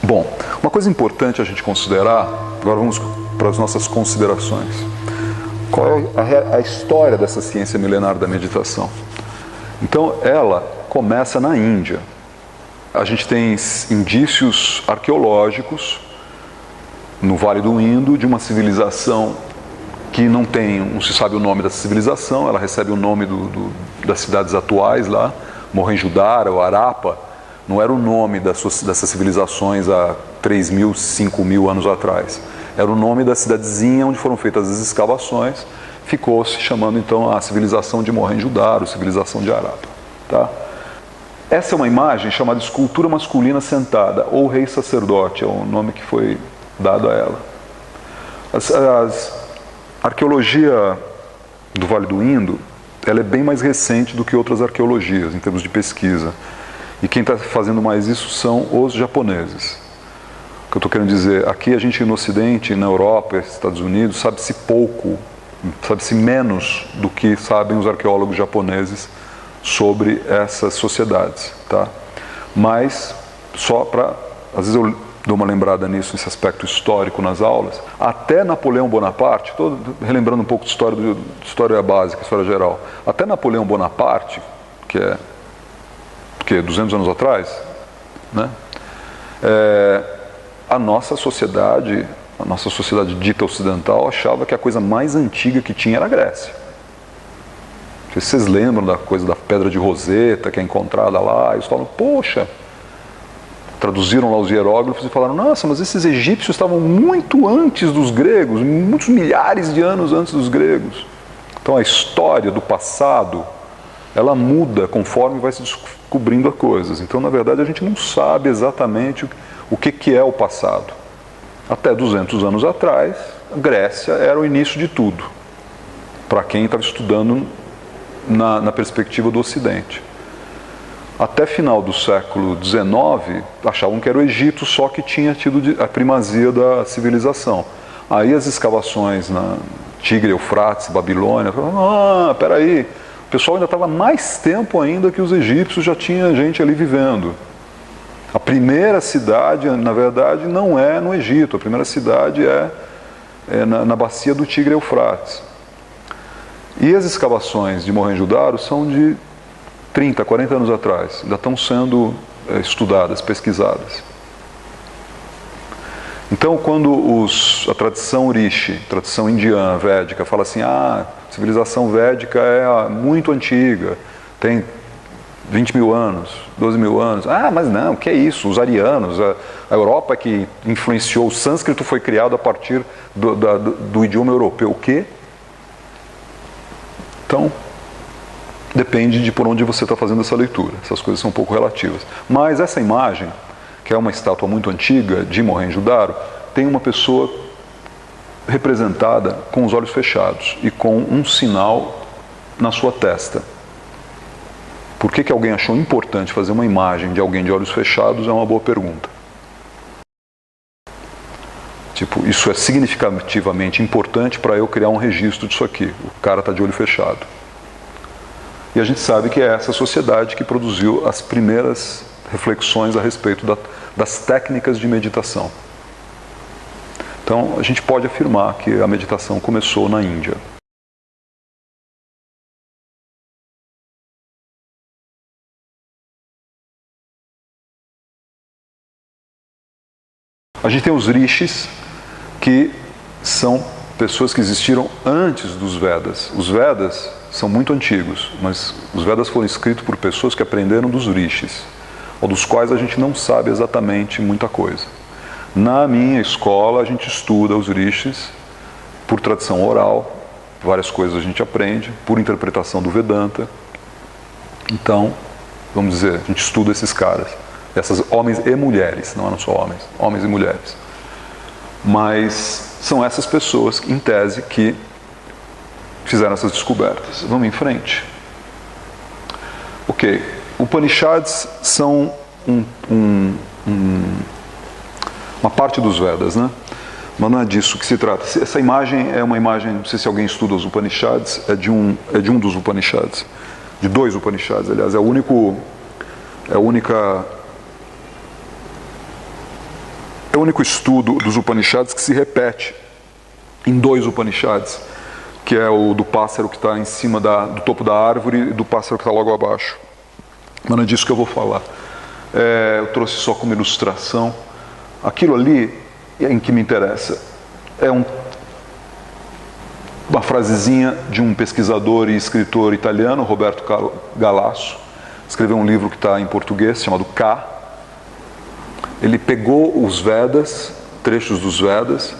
Bom, uma coisa importante a gente considerar, agora vamos para as nossas considerações. Qual é a história dessa ciência milenar da meditação? Então, ela começa na Índia. A gente tem indícios arqueológicos no Vale do Indo de uma civilização que não se sabe o nome dessa civilização, ela recebe o nome das cidades atuais lá, Mohenjo-Daro ou Harappa, não era o nome dessas civilizações há 3.000, 5.000 anos atrás. Era o nome da cidadezinha onde foram feitas as escavações, ficou se chamando então a civilização de Mohenjo-Daro, civilização de Harappa. Tá? Essa é uma imagem chamada escultura masculina sentada, ou rei sacerdote, é o nome que foi dado a ela. A arqueologia do Vale do Indo, ela é bem mais recente do que outras arqueologias em termos de pesquisa. E quem está fazendo mais isso são os japoneses. O que eu estou querendo dizer, aqui a gente no Ocidente, na Europa, Estados Unidos, sabe-se pouco, sabe-se menos do que sabem os arqueólogos japoneses sobre essas sociedades, tá? Mas, só para, às vezes eu dou uma lembrada nisso, nesse aspecto histórico nas aulas, até Napoleão Bonaparte, estou relembrando um pouco de história básica, história geral, até Napoleão Bonaparte, que é 200 anos atrás, né? A nossa sociedade dita ocidental achava que a coisa mais antiga que tinha era a Grécia. Não sei se vocês lembram da coisa da pedra de Roseta que é encontrada lá, e eles falam, poxa, traduziram lá os hieróglifos e falaram, nossa, mas esses egípcios estavam muito antes dos gregos, muitos milhares de anos antes dos gregos. Então a história do passado, ela muda conforme vai se descobrindo as coisas. Então, na verdade, a gente não sabe exatamente o que é o passado. Até 200 anos atrás, a Grécia era o início de tudo, para quem estava estudando na perspectiva do Ocidente. Até final do século XIX, achavam que era o Egito só que tinha tido a primazia da civilização. Aí as escavações na Tigre, Eufrates, Babilônia, falaram, peraí, o pessoal ainda estava mais tempo ainda que os egípcios, já tinha gente ali vivendo. A primeira cidade, na verdade, não é no Egito, a primeira cidade é na bacia do Tigre Eufrates. E as escavações de Mohenjo-Daro são de 30, 40 anos atrás, ainda estão sendo estudadas, pesquisadas. Então, quando a tradição Rishi, tradição indiana, védica, fala assim, a civilização védica é muito antiga, tem 20 mil anos, 12 mil anos. Mas não, o que é isso? Os arianos, a Europa que influenciou, o sânscrito foi criado a partir do idioma europeu. O quê? Então, depende de por onde você está fazendo essa leitura. Essas coisas são um pouco relativas. Mas essa imagem, que é uma estátua muito antiga de Mohenjo-Daro, tem uma pessoa representada com os olhos fechados e com um sinal na sua testa. Por que alguém achou importante fazer uma imagem de alguém de olhos fechados é uma boa pergunta. Tipo, isso é significativamente importante para eu criar um registro disso aqui. O cara está de olho fechado. E a gente sabe que é essa sociedade que produziu as primeiras reflexões a respeito das técnicas de meditação. Então, a gente pode afirmar que a meditação começou na Índia. A gente tem os rishis, que são pessoas que existiram antes dos Vedas. Os Vedas são muito antigos, mas os Vedas foram escritos por pessoas que aprenderam dos rishis, ou dos quais a gente não sabe exatamente muita coisa. Na minha escola, a gente estuda os rishis por tradição oral, várias coisas a gente aprende, por interpretação do Vedanta. Então, vamos dizer, a gente estuda esses caras. Essas homens e mulheres, não eram só homens e mulheres. Mas são essas pessoas, em tese, que fizeram essas descobertas. Vamos em frente. Ok, Upanishads são uma parte dos Vedas, né? Mas não é disso que se trata. Essa imagem é uma imagem, não sei se alguém estuda os Upanishads, é de um dos Upanishads, de dois Upanishads, aliás, é a única é o único estudo dos Upanishads que se repete em 2 Upanishads, que é o do pássaro que está em cima do topo da árvore e do pássaro que está logo abaixo. Mas não é disso que eu vou falar. Eu trouxe só como ilustração. Aquilo ali em que me interessa é uma frasezinha de um pesquisador e escritor italiano, Roberto Galasso. Escreveu um livro que está em português, chamado K. Ele pegou os Vedas, trechos dos Vedas,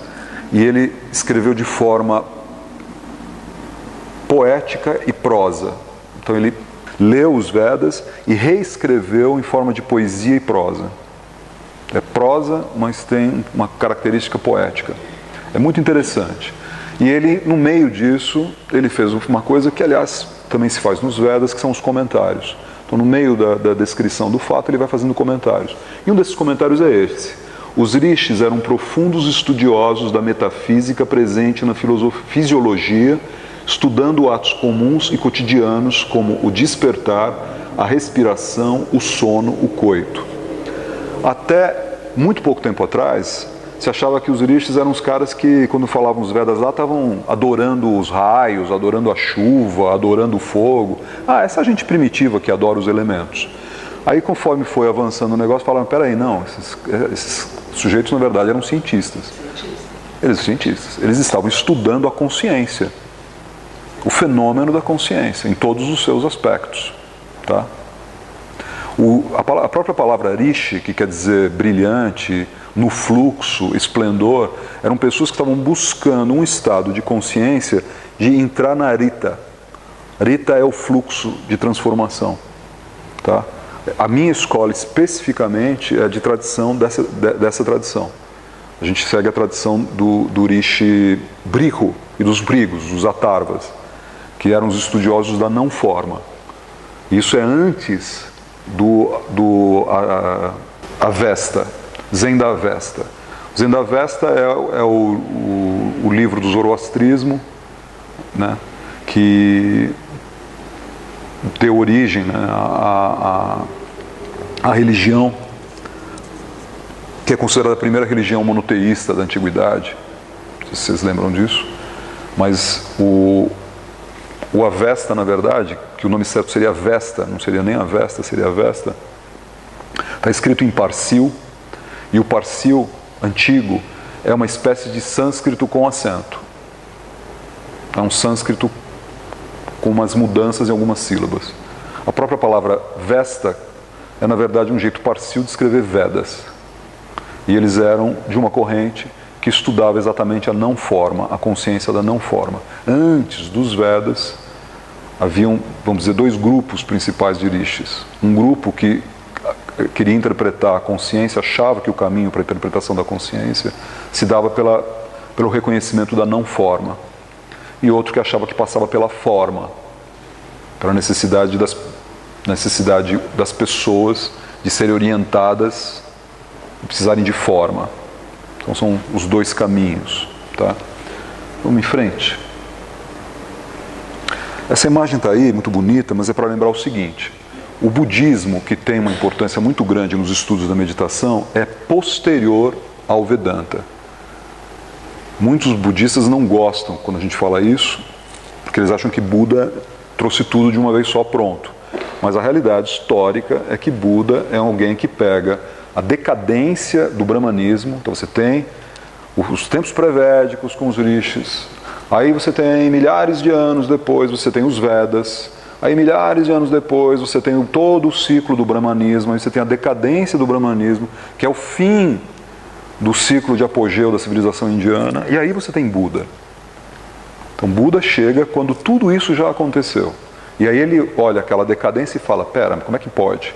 e ele escreveu de forma poética e prosa. Então ele leu os Vedas e reescreveu em forma de poesia e prosa. É prosa, mas tem uma característica poética. É muito interessante. E ele, no meio disso, ele fez uma coisa que, aliás, também se faz nos Vedas, que são os comentários. Então, no meio da descrição do fato, ele vai fazendo comentários. E um desses comentários é esse. Os rishis eram profundos estudiosos da metafísica presente na fisiologia, estudando atos comuns e cotidianos como o despertar, a respiração, o sono, o coito. Até muito pouco tempo atrás, se achava que os rishis eram os caras que, quando falavam os Vedas lá, estavam adorando os raios, adorando a chuva, adorando o fogo. Essa gente primitiva que adora os elementos. Aí, conforme foi avançando o negócio, falaram, peraí, não, esses sujeitos, na verdade, eram cientistas. Eles cientistas. Eles estavam estudando a consciência. O fenômeno da consciência, em todos os seus aspectos. Tá? A própria palavra rishi, que quer dizer brilhante, no fluxo, esplendor, eram pessoas que estavam buscando um estado de consciência de entrar na Rita. Rita é o fluxo de transformação. Tá? A minha escola, especificamente, é de tradição dessa tradição. A gente segue a tradição do Rishi Brihu e dos Brigos, dos Atharvas, que eram os estudiosos da não-forma. Isso é antes do Avesta, Zen da Avesta. O Zen da Avesta é o livro do zoroastrismo, né, que deu origem, né, à religião, que é considerada a primeira religião monoteísta da antiguidade. Não sei se vocês lembram disso. Mas o Avesta, na verdade, que o nome certo seria Avesta, não seria nem Avesta, seria Avesta, está escrito em Parsil, e o Parsil antigo é uma espécie de sânscrito com acento. É um sânscrito com umas mudanças em algumas sílabas. A própria palavra Vesta é, na verdade, um jeito Parsil de escrever Vedas. E eles eram de uma corrente que estudava exatamente a não-forma, a consciência da não-forma. Antes dos Vedas, haviam, vamos dizer, 2 grupos principais de rishis. Um grupo que queria interpretar a consciência, achava que o caminho para a interpretação da consciência se dava pelo reconhecimento da não-forma. E outro que achava que passava pela forma, pela necessidade das pessoas de serem orientadas, de precisarem de forma. Então são os 2 caminhos. Tá? Vamos em frente. Essa imagem está aí, muito bonita, mas é para lembrar o seguinte. O budismo, que tem uma importância muito grande nos estudos da meditação, é posterior ao Vedanta. Muitos budistas não gostam quando a gente fala isso, porque eles acham que Buda trouxe tudo de uma vez só pronto. Mas a realidade histórica é que Buda é alguém que pega a decadência do brahmanismo. Então você tem os tempos pré-védicos com os rishis, aí você tem milhares de anos depois, você tem os Vedas, aí milhares de anos depois você tem todo o ciclo do brahmanismo, aí você tem a decadência do brahmanismo, que é o fim do ciclo de apogeu da civilização indiana, e aí você tem Buda. Então Buda chega quando tudo isso já aconteceu. E aí ele olha aquela decadência e fala, pera, como é que pode?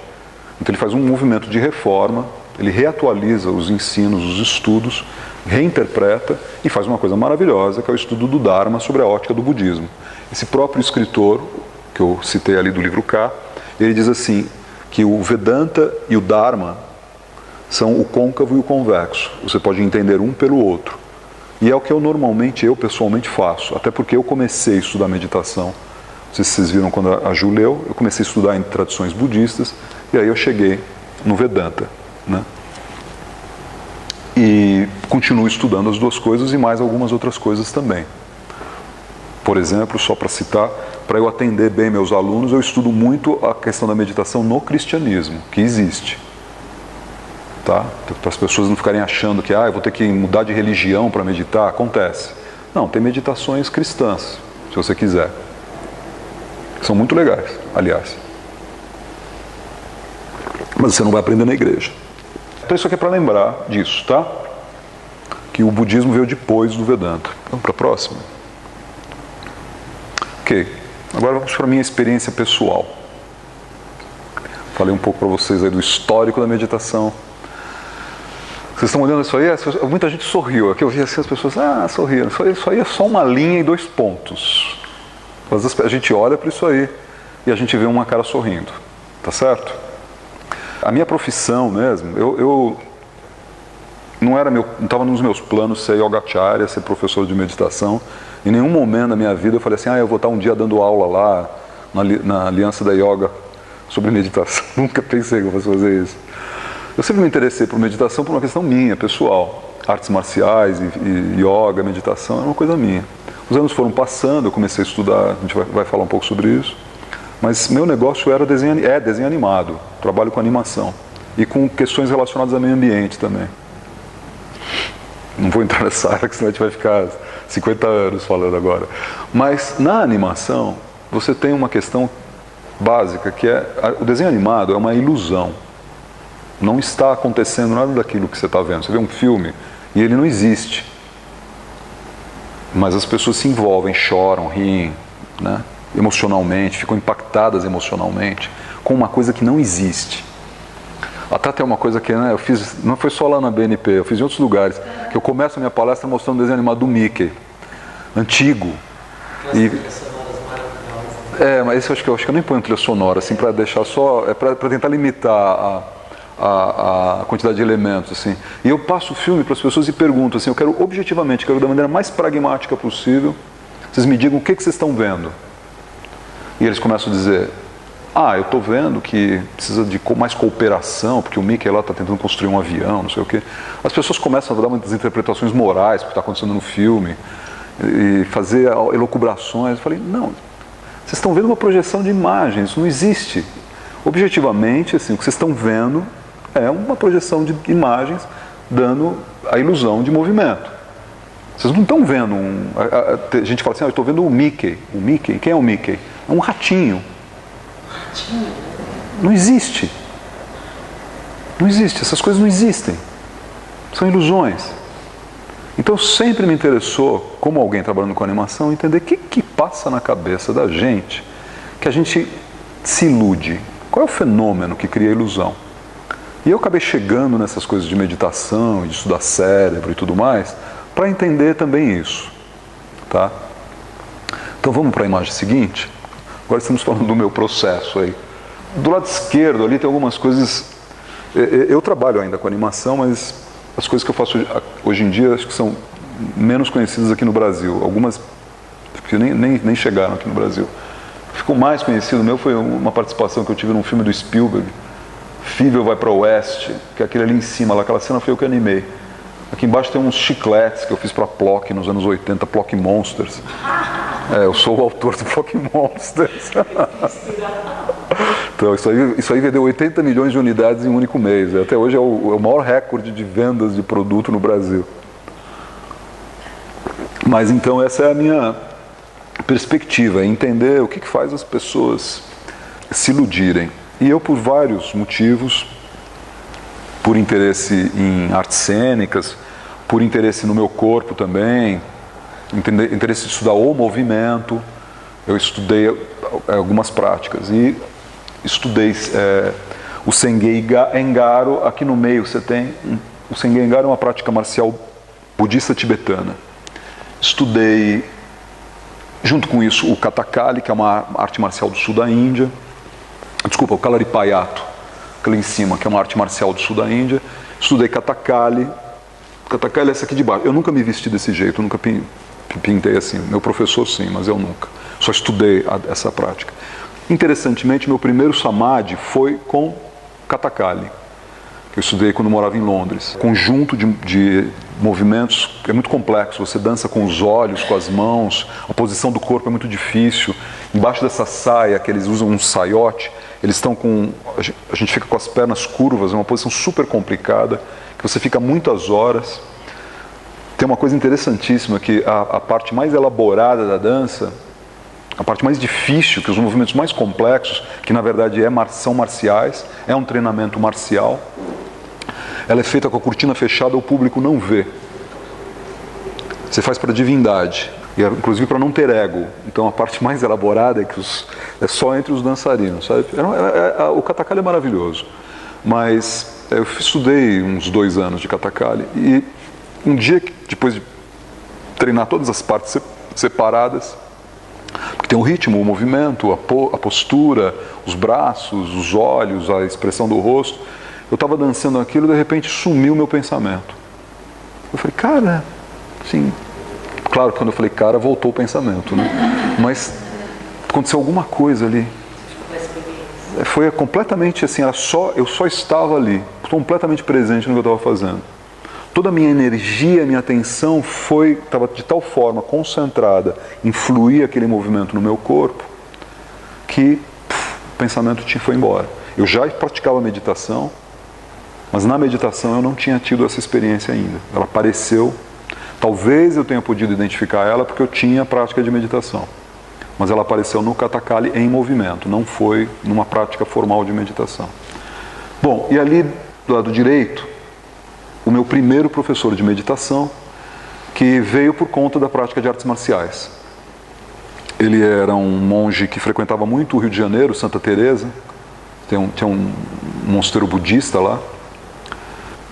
Então ele faz um movimento de reforma, ele reatualiza os ensinos, os estudos, reinterpreta e faz uma coisa maravilhosa, que é o estudo do Dharma sobre a ótica do budismo. Esse próprio escritor, que eu citei ali do livro K, ele diz assim, que o Vedanta e o Dharma são o côncavo e o convexo. Você pode entender um pelo outro. E é o que eu pessoalmente faço, até porque eu comecei a estudar meditação. Não sei se vocês viram quando a Ju leu, eu comecei a estudar em tradições budistas, e aí eu cheguei no Vedanta. Né? E continuo estudando as duas coisas e mais algumas outras coisas também. Por exemplo, só para citar, para eu atender bem meus alunos, eu estudo muito a questão da meditação no cristianismo, que existe. Tá? Para as pessoas não ficarem achando que eu vou ter que mudar de religião para meditar, acontece. Não, tem meditações cristãs, se você quiser. São muito legais, aliás. Mas você não vai aprender na igreja. Então isso aqui é para lembrar disso, tá? Que o budismo veio depois do Vedanta. Vamos para a próxima? Ok. Agora vamos para a minha experiência pessoal. Falei um pouco para vocês aí do histórico da meditação. Vocês estão olhando isso aí? Muita gente sorriu. Aqui eu vi assim as pessoas, sorriram. Isso aí é só uma linha e 2 pontos. Às vezes a gente olha para isso aí e a gente vê uma cara sorrindo. Tá certo? A minha profissão mesmo, eu não estava nos meus planos ser yogacharya, ser professor de meditação. Em nenhum momento da minha vida eu falei assim, eu vou estar um dia dando aula lá na Aliança da Yoga sobre meditação. Nunca pensei que eu fosse fazer isso. Eu sempre me interessei por meditação por uma questão minha, pessoal. Artes marciais e yoga, meditação, é uma coisa minha. Os anos foram passando, eu comecei a estudar, a gente vai falar um pouco sobre isso. Mas meu negócio era desenho animado, trabalho com animação. E com questões relacionadas ao meio ambiente também. Não vou entrar nessa área, que senão a gente vai ficar 50 anos falando agora. Mas na animação, você tem uma questão básica, que o desenho animado é uma ilusão. Não está acontecendo nada daquilo que você está vendo. Você vê um filme e ele não existe. Mas as pessoas se envolvem, choram, riem, né? Emocionalmente, ficam impactadas emocionalmente com uma coisa que não existe. Até tem uma coisa que eu fiz, não foi só lá na BNP, eu fiz em outros lugares, que eu começo a minha palestra mostrando um desenho animado do Mickey, antigo. Mas esse eu acho que eu nem ponho trilha sonora, assim, para deixar só, para tentar limitar a quantidade de elementos, assim. E eu passo o filme para as pessoas e pergunto, assim, eu quero objetivamente, quero da maneira mais pragmática possível, vocês me digam o que vocês estão vendo. E eles começam a dizer, eu estou vendo que precisa de mais cooperação, porque o Mickey lá está tentando construir um avião, não sei o quê. As pessoas começam a dar umas interpretações morais do que está acontecendo no filme, e fazer elucubrações. Eu falei, não, vocês estão vendo uma projeção de imagens, isso não existe. Objetivamente, assim, o que vocês estão vendo é uma projeção de imagens dando a ilusão de movimento. Vocês não estão vendo a gente fala assim, eu estou vendo o Mickey. O Mickey? Quem é o Mickey? É um ratinho. Não existe. Não existe. Essas coisas não existem. São ilusões. Então sempre me interessou, como alguém trabalhando com animação, entender o que passa na cabeça da gente que a gente se ilude. Qual é o fenômeno que cria a ilusão? E eu acabei chegando nessas coisas de meditação, de estudar cérebro e tudo mais, para entender também isso. Tá? Então vamos para a imagem seguinte. Agora estamos falando do meu processo aí. Do lado esquerdo ali tem algumas coisas. Eu trabalho ainda com animação, mas as coisas que eu faço hoje em dia acho que são menos conhecidas aqui no Brasil. Algumas que nem chegaram aqui no Brasil. Ficou mais conhecido meu foi uma participação que eu tive num filme do Spielberg, Fievel Vai para o Oeste, que é aquele ali em cima, lá, aquela cena foi eu que animei. Aqui embaixo tem uns chicletes que eu fiz para Plock nos anos 80, Plock Monsters. Eu sou o autor do Plock Monsters. Então isso aí vendeu 80 milhões de unidades em um único mês. Até hoje é o maior recorde de vendas de produto no Brasil. Mas então essa é a minha perspectiva, é entender o que faz as pessoas se iludirem. E eu, por vários motivos, por interesse em artes cênicas, por interesse no meu corpo também, interesse de estudar o movimento, eu estudei algumas práticas e estudei o Sengei Engaro. Aqui no meio você tem o Sengei Engaro, é uma prática marcial budista tibetana. Estudei junto com isso o Kathakali, que é uma arte marcial do sul da Índia. Desculpa, o Kalaripayato, aquele em cima, que é uma arte marcial do sul da Índia. Estudei Kathakali. Kathakali é essa aqui de baixo. Eu nunca me vesti desse jeito, eu nunca pintei assim. Meu professor sim, mas eu nunca. Só estudei essa prática. Interessantemente, meu primeiro samadhi foi com Kathakali, que eu estudei quando morava em Londres. Conjunto de movimentos, é muito complexo, você dança com os olhos, com as mãos, a posição do corpo é muito difícil. Embaixo dessa saia, que eles usam um saiote, eles estão com, a gente fica com as pernas curvas, é uma posição super complicada, que você fica muitas horas. Tem uma coisa interessantíssima, que a parte mais elaborada da dança, a parte mais difícil, que os movimentos mais complexos, que na verdade são marciais, é um treinamento marcial, ela é feita com a cortina fechada, o público não vê. Você faz para divindade, e inclusive para não ter ego. Então a parte mais elaborada é só entre os dançarinos, sabe? O Kathakali é maravilhoso, mas eu estudei uns 2 anos de Kathakali, e um dia, depois de treinar todas as partes separadas, porque tem o ritmo, o movimento, a postura, os braços, os olhos, a expressão do rosto, eu estava dançando aquilo e de repente sumiu o meu pensamento. Eu falei, cara, assim, claro, quando eu falei cara, voltou o pensamento, né? Mas aconteceu alguma coisa ali. Foi completamente assim, eu só estava ali, completamente presente no que eu estava fazendo. Toda a minha energia, a minha atenção estava de tal forma concentrada em fluir aquele movimento no meu corpo, que o pensamento foi embora. Eu já praticava meditação, mas na meditação eu não tinha tido essa experiência ainda. Ela apareceu, talvez eu tenha podido identificar ela porque eu tinha prática de meditação, mas ela apareceu no Kathakali em movimento, não foi numa prática formal de meditação. Bom, e ali do lado direito, o meu primeiro professor de meditação, que veio por conta da prática de artes marciais. Ele era um monge que frequentava muito o Rio de Janeiro, Santa Teresa, tinha um mosteiro budista lá.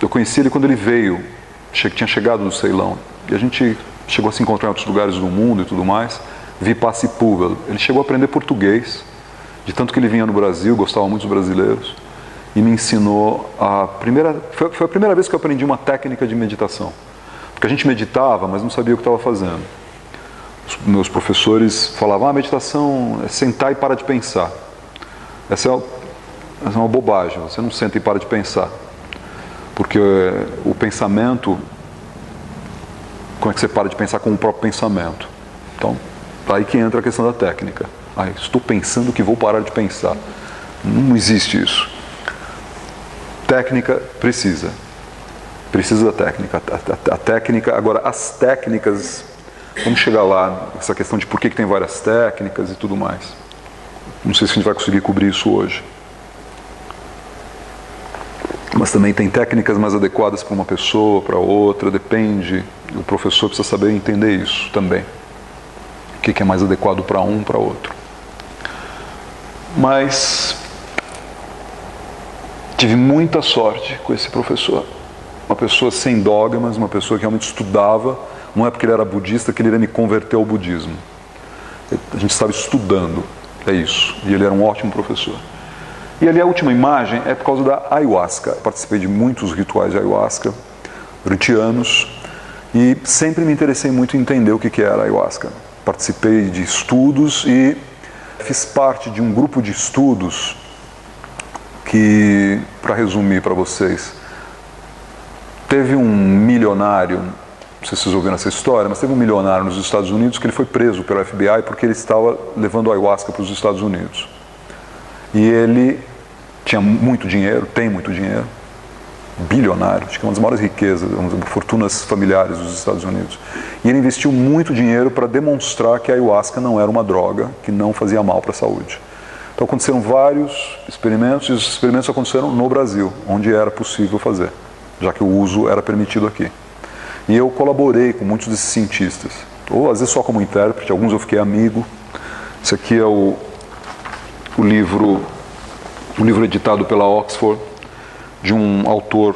Eu conheci ele quando ele veio, tinha chegado do Ceilão, e a gente chegou a se encontrar em outros lugares do mundo e tudo mais. Vipassipulga, ele chegou a aprender português, de tanto que ele vinha no Brasil, gostava muito dos brasileiros, e me ensinou foi a primeira vez que eu aprendi uma técnica de meditação, porque a gente meditava, mas não sabia o que estava fazendo. Os meus professores falavam, a meditação é sentar e parar de pensar. Essa é uma bobagem, você não senta e para de pensar, porque o pensamento, como é que você para de pensar com o próprio pensamento? Então, aí que entra a questão da técnica. Estou pensando que vou parar de pensar. Não existe isso. Técnica precisa da técnica. A técnica, agora as técnicas, vamos chegar lá, essa questão de por que tem várias técnicas e tudo mais. Não sei se a gente vai conseguir cobrir isso hoje. Mas também tem técnicas mais adequadas para uma pessoa, para outra, depende. O professor precisa saber entender isso também. O que é mais adequado para um, para outro. Mas tive muita sorte com esse professor. Uma pessoa sem dogmas, uma pessoa que realmente estudava. Não é porque ele era budista que ele iria me converter ao budismo. A gente estava estudando, é isso. E ele era um ótimo professor. E ali a última imagem é por causa da ayahuasca. Eu participei de muitos rituais de ayahuasca durante anos e sempre me interessei muito em entender o que era a ayahuasca. Participei de estudos e fiz parte de um grupo de estudos que, para resumir para vocês, teve um milionário, não sei se vocês ouviram essa história, mas teve um milionário nos Estados Unidos que ele foi preso pelo FBI porque ele estava levando ayahuasca para os Estados Unidos. E ele tinha muito dinheiro, tem muito dinheiro, bilionário, acho que é uma das maiores riquezas, fortunas familiares dos Estados Unidos. E ele investiu muito dinheiro para demonstrar que a ayahuasca não era uma droga, que não fazia mal para a saúde. Então aconteceram vários experimentos, e os experimentos aconteceram no Brasil, onde era possível fazer, já que o uso era permitido aqui. E eu colaborei com muitos desses cientistas, ou às vezes só como intérprete, alguns eu fiquei amigo. Esse aqui é o livro editado pela Oxford, de um autor,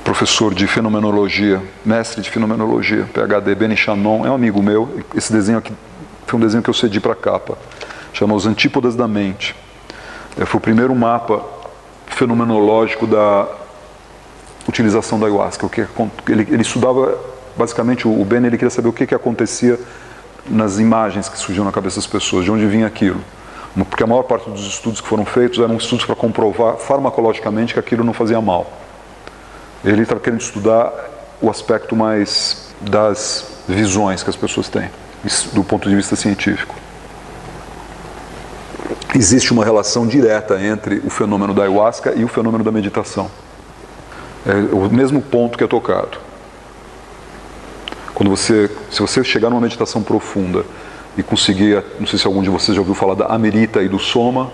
professor de fenomenologia, mestre de fenomenologia, PhD, Benny Shannon, é um amigo meu. Esse desenho aqui foi um desenho que eu cedi para a capa, chama Os Antípodas da Mente. Foi o primeiro mapa fenomenológico da utilização da ayahuasca. Ele estudava, basicamente, o Benny ele queria saber o que acontecia nas imagens que surgiam na cabeça das pessoas, de onde vinha aquilo. Porque a maior parte dos estudos que foram feitos eram estudos para comprovar farmacologicamente que aquilo não fazia mal. Ele estava querendo estudar o aspecto mais das visões que as pessoas têm, do ponto de vista científico. Existe uma relação direta entre o fenômeno da ayahuasca e o fenômeno da meditação. É o mesmo ponto que é tocado. Se você chegar numa meditação profunda e conseguir, não sei se algum de vocês já ouviu falar da Amrita e do Soma,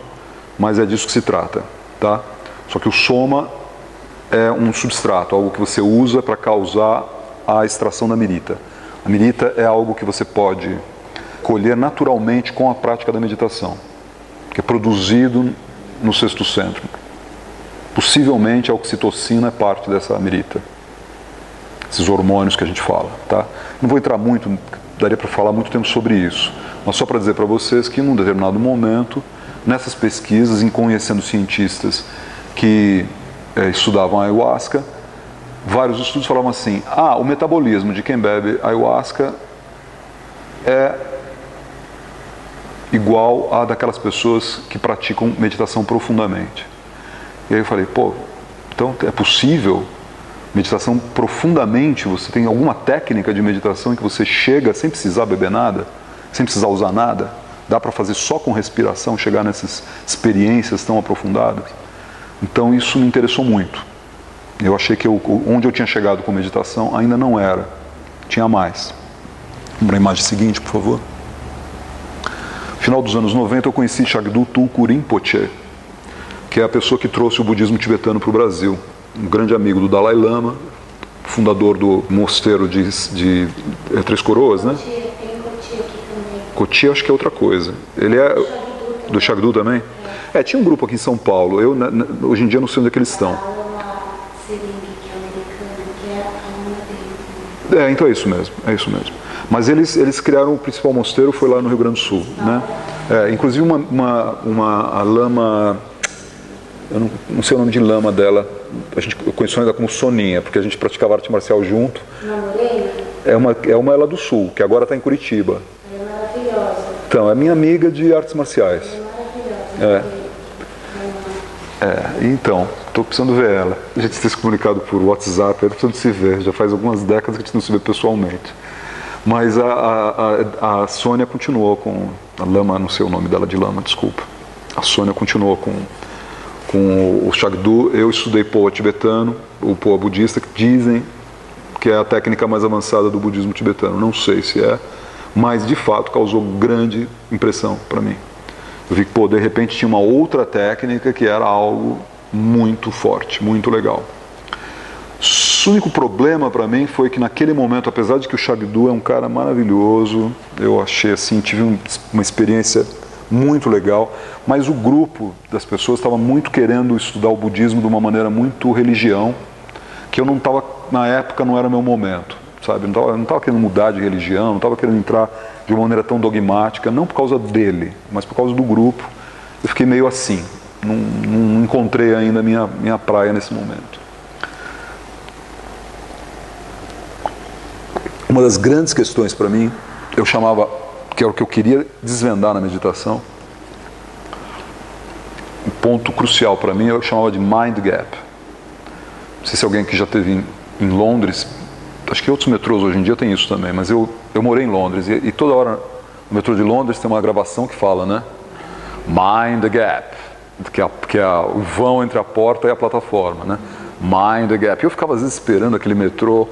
mas é disso que se trata, tá? Só que o Soma é um substrato, algo que você usa para causar a extração da Amrita. A Amrita é algo que você pode colher naturalmente com a prática da meditação, que é produzido no sexto centro. Possivelmente a oxitocina é parte dessa Amrita, esses hormônios que a gente fala, tá? Não vou entrar muito, daria para falar muito tempo sobre isso, mas só para dizer para vocês que num determinado momento, nessas pesquisas, em conhecendo cientistas que estudavam a ayahuasca, vários estudos falavam assim: o metabolismo de quem bebe ayahuasca é igual a daquelas pessoas que praticam meditação profundamente. E aí eu falei, então é possível meditação profundamente? Você tem alguma técnica de meditação em que você chega sem precisar beber nada, sem precisar usar nada? Dá para fazer só com respiração, chegar nessas experiências tão aprofundadas? Então isso me interessou muito. Eu achei que onde eu tinha chegado com meditação ainda não era, tinha mais. Vamos para a imagem seguinte, por favor. No final dos anos 90 eu conheci Shagdu Tulku Rinpoche, que é a pessoa que trouxe o budismo tibetano para o Brasil. Um grande amigo do Dalai Lama, fundador do mosteiro de Três Coroas, né? Tem Cotia aqui também. Cotia acho que é outra coisa. Ele é do Shagdu também? Tinha um grupo aqui em São Paulo. Hoje em dia não sei onde é que eles estão. Sering, que é americano, que é a alma dele. Então é isso mesmo. Mas eles criaram o principal mosteiro, foi lá no Rio Grande do Sul, né? Inclusive uma lama, eu não sei o nome de lama dela, eu conheço ainda como Soninha, porque a gente praticava arte marcial junto. Uma morena? É uma ela do Sul, que agora está em Curitiba. É maravilhosa. Então, é minha amiga de artes marciais. É maravilhosa. Então, estou precisando ver ela. A gente tem se comunicado por WhatsApp, eu precisando se ver. Já faz algumas décadas que a gente não se vê pessoalmente. Mas a Sônia continuou com a lama, não sei o nome dela de lama, desculpa. A Sônia continuou com o Shagdu. Eu estudei Poa tibetano, o Poa budista, que dizem que é a técnica mais avançada do budismo tibetano. Não sei se é, mas de fato causou grande impressão para mim. Eu vi que, de repente tinha uma outra técnica que era algo muito forte, muito legal. O único problema para mim foi que naquele momento, apesar de que o Shagdu é um cara maravilhoso, eu achei assim, tive uma experiência muito legal, mas o grupo das pessoas estava muito querendo estudar o budismo de uma maneira muito religião, que eu não estava, na época não era meu momento, sabe? Eu não estava querendo mudar de religião, não estava querendo entrar de uma maneira tão dogmática, não por causa dele, mas por causa do grupo. Eu fiquei meio assim, não encontrei ainda a minha praia nesse momento. Uma das grandes questões para mim, eu chamava, que era o que eu queria desvendar na meditação, um ponto crucial para mim, eu chamava de mind gap. Não sei se alguém que já esteve em Londres, acho que outros metrôs hoje em dia tem isso também, mas eu morei em Londres e toda hora no metrô de Londres tem uma gravação que fala, né? Mind the gap, que é o vão entre a porta e a plataforma, né? Mind the gap. E eu ficava às vezes esperando aquele metrô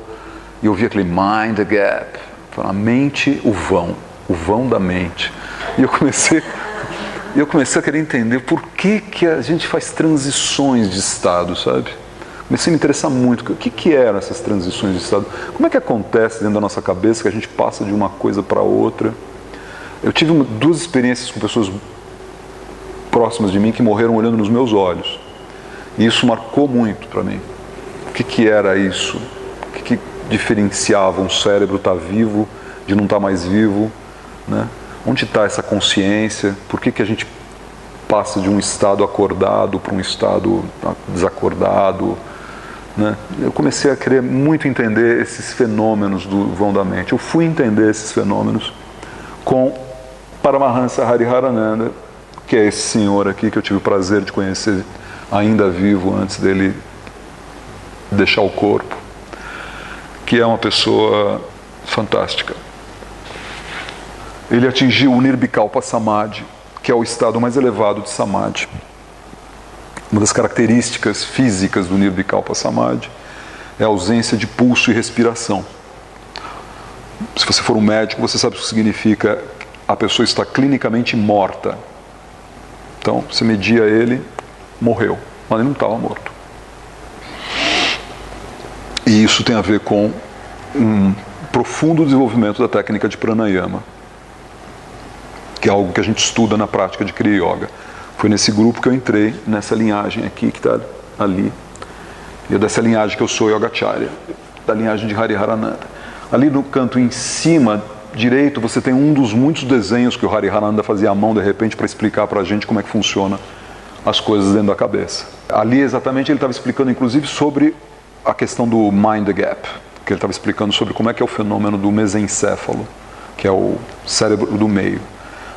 e eu via aquele mind the gap, a mente, o vão da mente. E eu comecei a querer entender por que a gente faz transições de estado, sabe? Comecei a me interessar muito. O que eram essas transições de estado? Como é que acontece dentro da nossa cabeça que a gente passa de uma coisa para outra? Eu tive duas experiências com pessoas próximas de mim que morreram olhando nos meus olhos. E isso marcou muito para mim. O que era isso? O que diferenciava um cérebro estar vivo de não estar mais vivo, né? Onde está essa consciência? Por que a gente passa de um estado acordado para um estado desacordado, né? Eu comecei a querer muito entender esses fenômenos do vão da mente. Eu fui entender esses fenômenos com Paramahansa Hariharananda, que é esse senhor aqui que eu tive o prazer de conhecer ainda vivo antes dele deixar o corpo, que é uma pessoa fantástica. Ele atingiu o Nirvikalpa Samadhi, que é o estado mais elevado de Samadhi. Uma das características físicas do Nirvikalpa Samadhi é a ausência de pulso e respiração. Se você for um médico, você sabe o que significa a pessoa está clinicamente morta. Então, você media ele, morreu, mas ele não estava morto. E isso tem a ver com um profundo desenvolvimento da técnica de pranayama, que é algo que a gente estuda na prática de Kriya Yoga. Foi nesse grupo que eu entrei, nessa linhagem aqui, que está ali. E é dessa linhagem que eu sou Yogacharya, da linhagem de Hariharananda. Ali no canto em cima direito, você tem um dos muitos desenhos que o Hariharananda fazia à mão, de repente, para explicar para a gente como é que funciona as coisas dentro da cabeça. Ali, exatamente, ele estava explicando, inclusive, sobre a questão do mind gap, que ele estava explicando sobre como é que é o fenômeno do mesencéfalo, que é o cérebro do meio.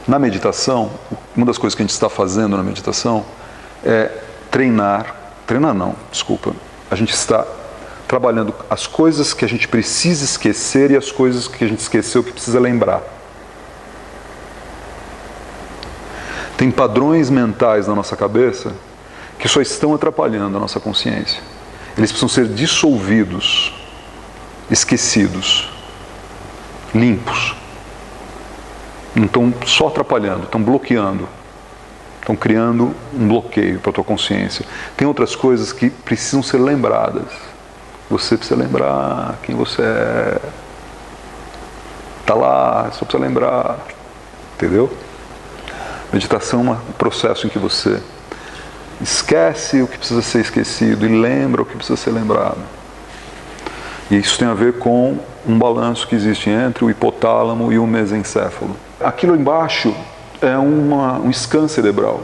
Na meditação, uma das coisas que a gente está fazendo na meditação é a gente está trabalhando as coisas que a gente precisa esquecer e as coisas que a gente esqueceu que precisa lembrar. Tem padrões mentais na nossa cabeça que só estão atrapalhando a nossa consciência. Eles precisam ser dissolvidos, esquecidos, limpos. Não estão só atrapalhando, estão bloqueando. Estão criando um bloqueio para a tua consciência. Tem outras coisas que precisam ser lembradas. Você precisa lembrar quem você é. Está lá, só precisa lembrar. Entendeu? Meditação é um processo em que você esquece o que precisa ser esquecido e lembra o que precisa ser lembrado. E isso tem a ver com um balanço que existe entre o hipotálamo e o mesencéfalo. Aquilo embaixo é um scan cerebral.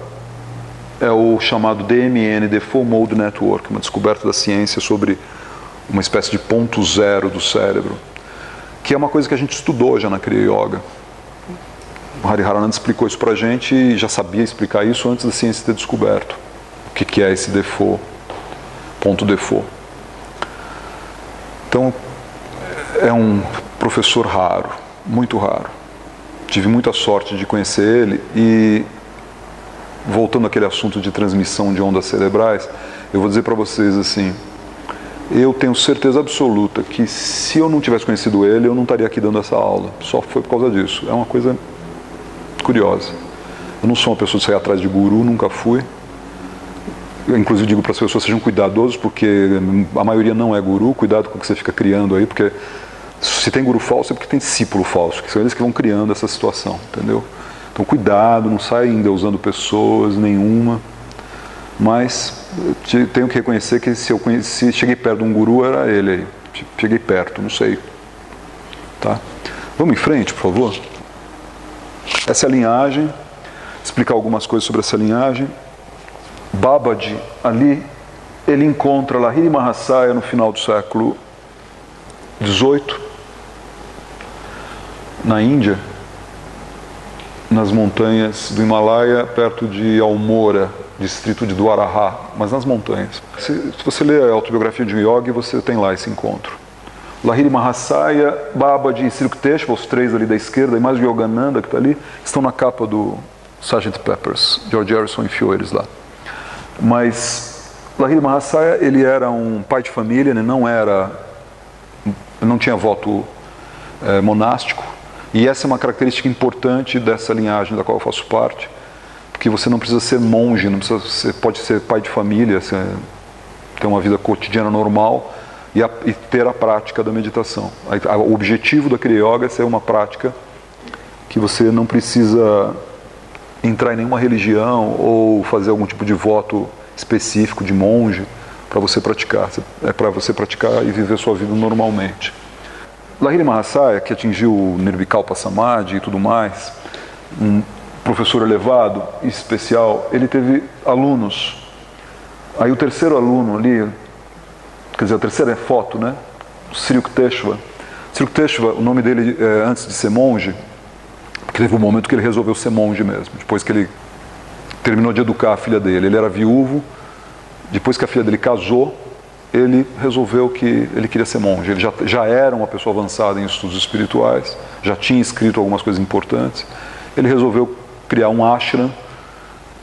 É o chamado DMN, Default Mode Network, uma descoberta da ciência sobre uma espécie de ponto zero do cérebro, que é uma coisa que a gente estudou já na Kriya Yoga. O Hariharananda explicou isso pra gente e já sabia explicar isso antes da ciência ter descoberto o que é esse default, ponto default. Então, é um professor raro, muito raro. Tive muita sorte de conhecer ele e, voltando àquele assunto de transmissão de ondas cerebrais, eu vou dizer para vocês assim, eu tenho certeza absoluta que se eu não tivesse conhecido ele, eu não estaria aqui dando essa aula. Só foi por causa disso. É uma coisa curiosa. Eu não sou uma pessoa de sair atrás de guru, nunca fui. Eu, inclusive, digo para as pessoas, sejam cuidadosos, porque a maioria não é guru. Cuidado com o que você fica criando aí, porque se tem guru falso é porque tem discípulo falso, que são eles que vão criando essa situação, entendeu? Então, cuidado, não saia endeusando pessoas nenhuma. Mas eu tenho que reconhecer que se cheguei perto de um guru, era ele aí. Cheguei perto, não sei. Tá? Vamos em frente, por favor? Essa é a linhagem. Explicar algumas coisas sobre essa linhagem. Babaji, ali, ele encontra Lahiri Mahasaya no final do século XVIII, na Índia, nas montanhas do Himalaia, perto de Almora, distrito de Dwaraha, mas nas montanhas. Se você ler a autobiografia de um yogi, você tem lá esse encontro. Lahiri Mahasaya, Babaji e Sri Yukteswar, os três ali da esquerda, e mais o Yogananda que está ali, estão na capa do Sgt. Pepper's, George Harrison enfiou eles lá. Mas Lahiri Mahasaya, ele era um pai de família, ele não tinha voto monástico, e essa é uma característica importante dessa linhagem da qual eu faço parte, porque você não precisa ser monge, você pode ser pai de família, ter uma vida cotidiana normal e ter a prática da meditação. O objetivo da Kriya Yoga é ser uma prática que você não precisa entrar em nenhuma religião ou fazer algum tipo de voto específico de monge para você praticar. É para você praticar e viver sua vida normalmente. Lahiri Mahasaya, que atingiu o Nirvikalpa Samadhi e tudo mais, um professor elevado e especial, ele teve alunos. Aí o terceiro aluno ali, quer dizer, a terceira foto, né? Sri Yukteswar. Sri Yukteswar, o nome dele antes de ser monge, porque teve um momento que ele resolveu ser monge mesmo, depois que ele terminou de educar a filha dele. Ele era viúvo, depois que a filha dele casou, ele resolveu que ele queria ser monge. Ele já era uma pessoa avançada em estudos espirituais, já tinha escrito algumas coisas importantes. Ele resolveu criar um ashram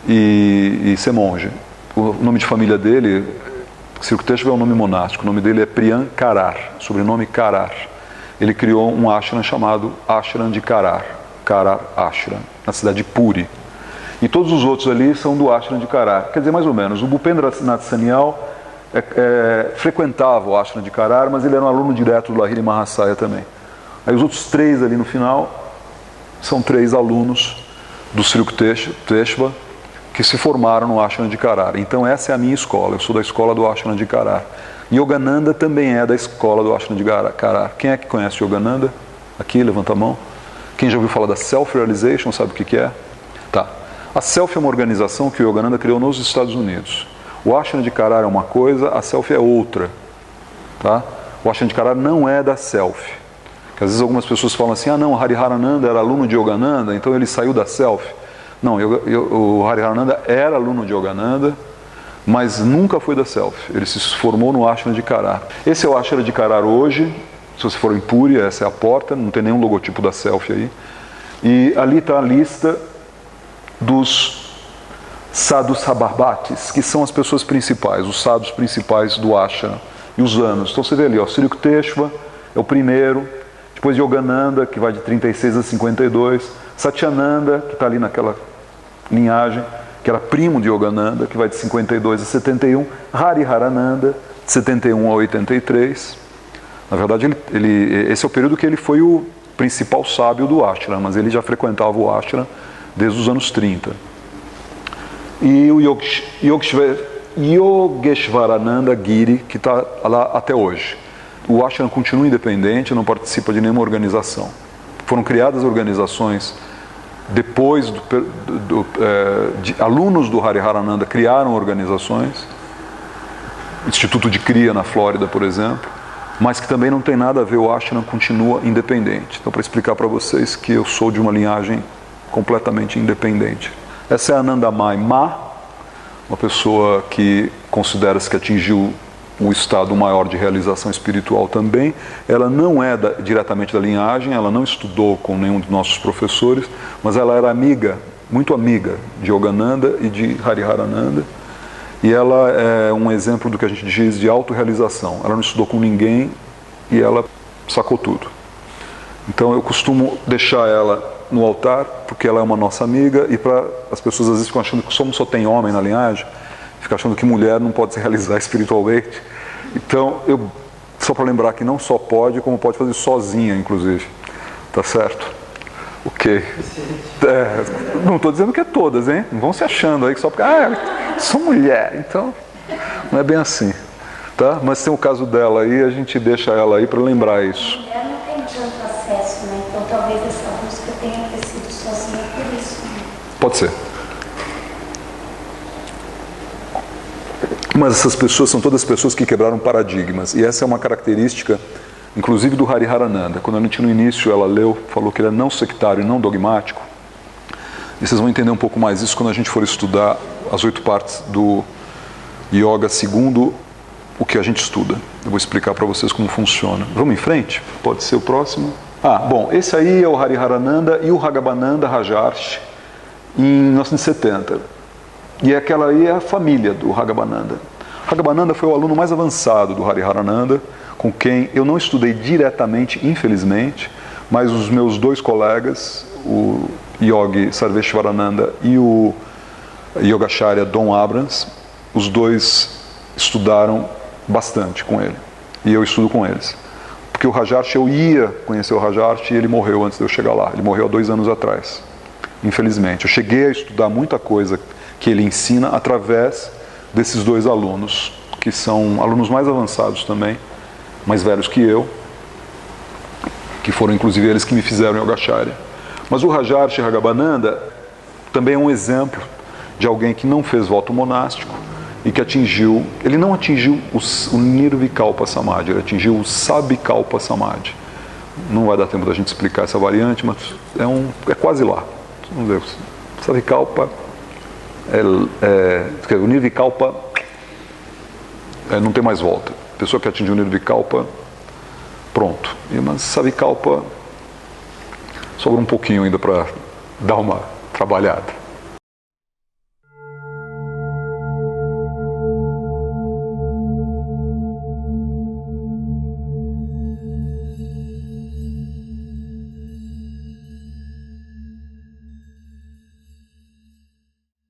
e ser monge. O nome de família dele, Sirukuteshva, é um nome monástico. O nome dele é Priyan Karar, sobrenome Karar. Ele criou um ashram chamado Ashram de Karar, Karar Ashram, na cidade de Puri. E todos os outros ali são do ashram de Karar. Quer dizer, mais ou menos, o Bhupendra Nath Sanyal frequentava o ashram de Karar, mas ele era um aluno direto do Lahiri Mahasaya também. Aí os outros 3 ali no final são 3 alunos do Sirukuteshva que se formaram no ashram de Karar. Então essa é a minha escola, eu sou da escola do ashram de Karar. Yogananda também é da escola do ashram de Karar. Quem é que conhece Yogananda? Aqui, levanta a mão. Quem já ouviu falar da Self-Realization, sabe o que é? Tá. A Self é uma organização que o Yogananda criou nos Estados Unidos. O ashram de Karar é uma coisa, a Self é outra. Tá? O ashram de Karar não é da Self. Que às vezes algumas pessoas falam assim, não, Hariharananda era aluno de Yogananda, então ele saiu da Self. Não, o Hariharananda era aluno de Yogananda, mas nunca foi da Self. Ele se formou no ashram de Karar. Esse é o ashram de Karar hoje. Se você for em Puri, essa é a porta, não tem nenhum logotipo da Self aí. E ali está a lista dos sadhus sabharbatis, que são as pessoas principais, os sadhus principais do ashram, e os anos. Então você vê ali, Sirukuteshva é o primeiro, depois Yogananda, que vai de 36 a 52, Satyananda, que está ali naquela linhagem, que era primo de Yogananda, que vai de 52 a 71, Hariharananda, de 71 a 83. Na verdade, esse é o período que ele foi o principal sábio do ashram, mas ele já frequentava o ashram desde os anos 30. E o Yogeshvarananda Giri, que está lá até hoje. O ashram continua independente, não participa de nenhuma organização. Foram criadas organizações depois de alunos do Hariharananda criaram organizações, Instituto de Cria na Flórida, por exemplo, mas que também não tem nada a ver, o ashram continua independente. Então, para explicar para vocês que eu sou de uma linhagem completamente independente. Essa é a Anandamai Ma, uma pessoa que considera-se que atingiu o estado maior de realização espiritual também. Ela não é diretamente da linhagem, ela não estudou com nenhum dos nossos professores, mas ela era amiga, muito amiga de Yogananda e de Hariharananda, e ela é um exemplo do que a gente diz de autorrealização. Ela não estudou com ninguém e ela sacou tudo. Então eu costumo deixar ela no altar, porque ela é uma nossa amiga, e para as pessoas às vezes ficam achando que só tem homem na linhagem, ficam achando que mulher não pode se realizar espiritualmente. Então, só para lembrar que não só pode, como pode fazer sozinha, inclusive. Tá certo? Ok. Não estou dizendo que é todas, hein? Não vão se achando aí que só porque, sou mulher, então não é bem assim. Tá? Mas tem o caso dela aí, a gente deixa ela aí para lembrar isso. A mulher não tem tanto acesso, né? Então talvez essa busca tenha sido sozinha por isso. Né? Pode ser. Mas essas pessoas são todas pessoas que quebraram paradigmas. E essa é uma característica, inclusive do Hariharananda. Quando a gente no início ela leu, falou que ele é não sectário e não dogmático. E vocês vão entender um pouco mais isso quando a gente for estudar as 8 partes do Yoga segundo o que a gente estuda. Eu vou explicar para vocês como funciona. Vamos em frente? Pode ser o próximo? Bom, esse aí é o Hariharananda e o Raghavananda Rajarshi em 1970. E aquela aí é a família do Raghavananda. Raghavananda foi o aluno mais avançado do Hariharananda, com quem eu não estudei diretamente, infelizmente, mas os meus 2 colegas, o Yogi Sarveshwarananda e o Yogacharya Don Abrams, os 2 estudaram bastante com ele. E eu estudo com eles. Porque o Rajarshi, eu ia conhecer o Rajarshi e ele morreu antes de eu chegar lá. Ele morreu há 2 anos atrás, infelizmente. Eu cheguei a estudar muita coisa que ele ensina através desses 2 alunos, que são alunos mais avançados também, mais velhos que eu, que foram inclusive eles que me fizeram Yogacharya. Mas o Rajarshi Raghavananda também é um exemplo de alguém que não fez voto monástico e que ele não atingiu o Nirvikalpa Samadhi, ele atingiu o Sabhikalpa Samadhi. Não vai dar tempo da gente explicar essa variante, mas é quase lá. Vamos ver, Sabhikalpa, o Nirvikalpa não tem mais volta. A pessoa que atingiu o nível de kalpa, pronto. Mas sabe, kalpa, sobra um pouquinho ainda para dar uma trabalhada.